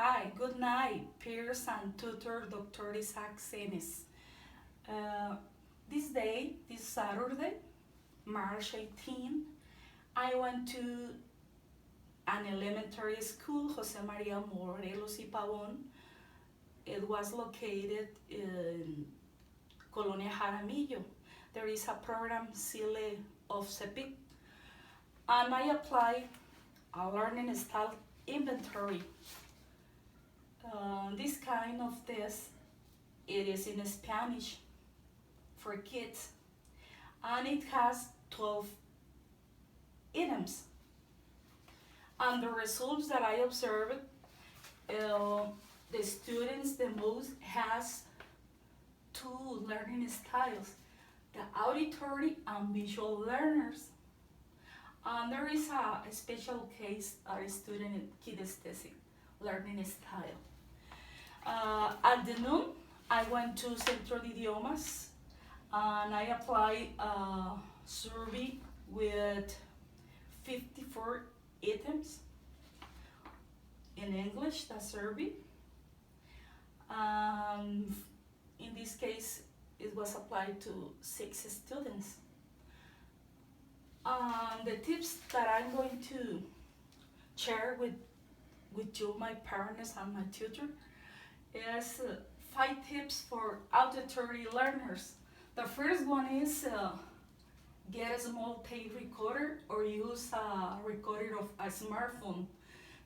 Hi, good night, peers and tutor Dr. Isaac Senes. Uh, this day, this Saturday, March 18, I went to an elementary school, Jose Maria Morelos y Pavon. It was located in Colonia Jaramillo. There is a program, Sile of CEPIC, and I applied a learning style inventory. This kind of test, it is in Spanish for kids, and it has 12 items. And the results that I observed, the students the most has two learning styles, the auditory and visual learners. And there is a special case, a student in kinesthetic learning style. At the noon, I went to Centro de Idiomas and I applied a survey with 54 items in English, the survey. In this case, it was applied to 6 students. The tips that I'm going to share with you, my parents and my tutor, is 5 tips for auditory learners. The first one is get a small tape recorder or use a recorder of a smartphone.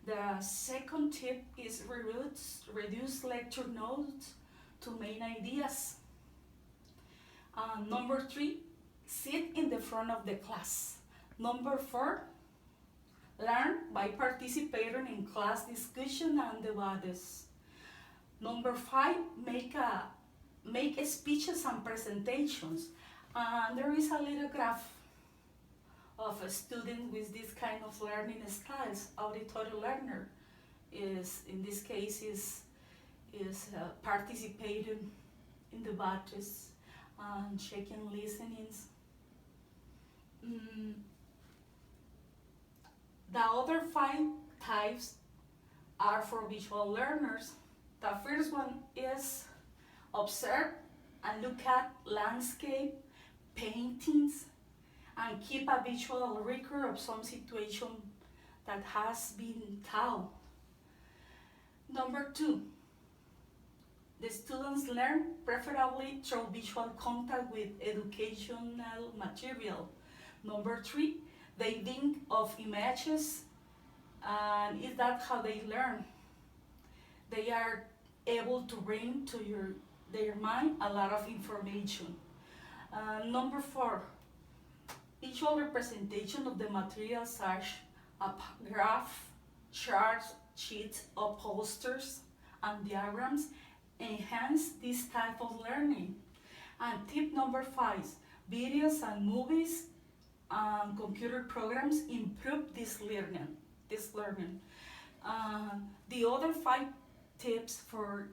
The second tip is reduce lecture notes to main ideas. Number 3, sit in the front of the class. Number 4, learn by participating in class discussion and debates. Number 5, make speeches and presentations. There is a little graph of a student with this kind of learning styles. Auditory learner is, in this case, is participating in debates and checking listenings. The other 5 types are for visual learners. The first one is observe and look at landscape, paintings, and keep a visual record of some situation that has been taught. Number 2, the students learn preferably through visual contact with educational material. Number 3, they think of images, and is that how they learn? They are able to bring to their mind a lot of information. Number 4, visual representation of the material such a graph, charts, sheets of posters, and diagrams enhance this type of learning. And tip number 5, videos and movies and computer programs improve this learning. The other 5 tips for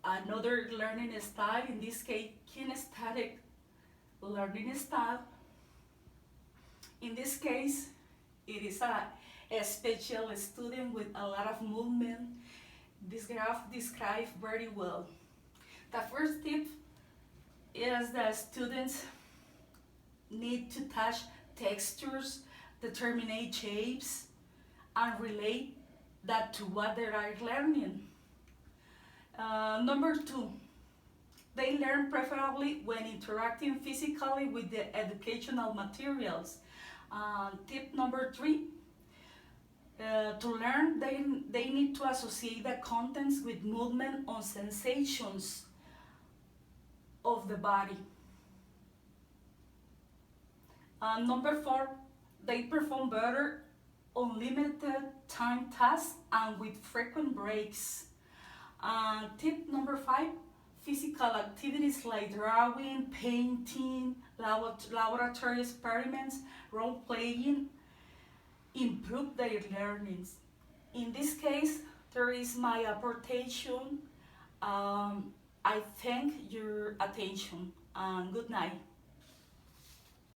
another learning style, in this case kinesthetic learning style. In this case, it is a special student with a lot of movement. This graph describes very well. The first tip is that students need to touch textures, determine shapes, and relate that to what they are learning. Number 2, they learn preferably when interacting physically with the educational materials. Tip number 3, to learn, they need to associate the contents with movement or sensations of the body. Number 4, they perform better on limited time tasks and with frequent breaks. Tip number 5, physical activities like drawing, painting, laboratory experiments, role-playing improve their learnings. In this case, there is my apportation. I thank your attention and good night.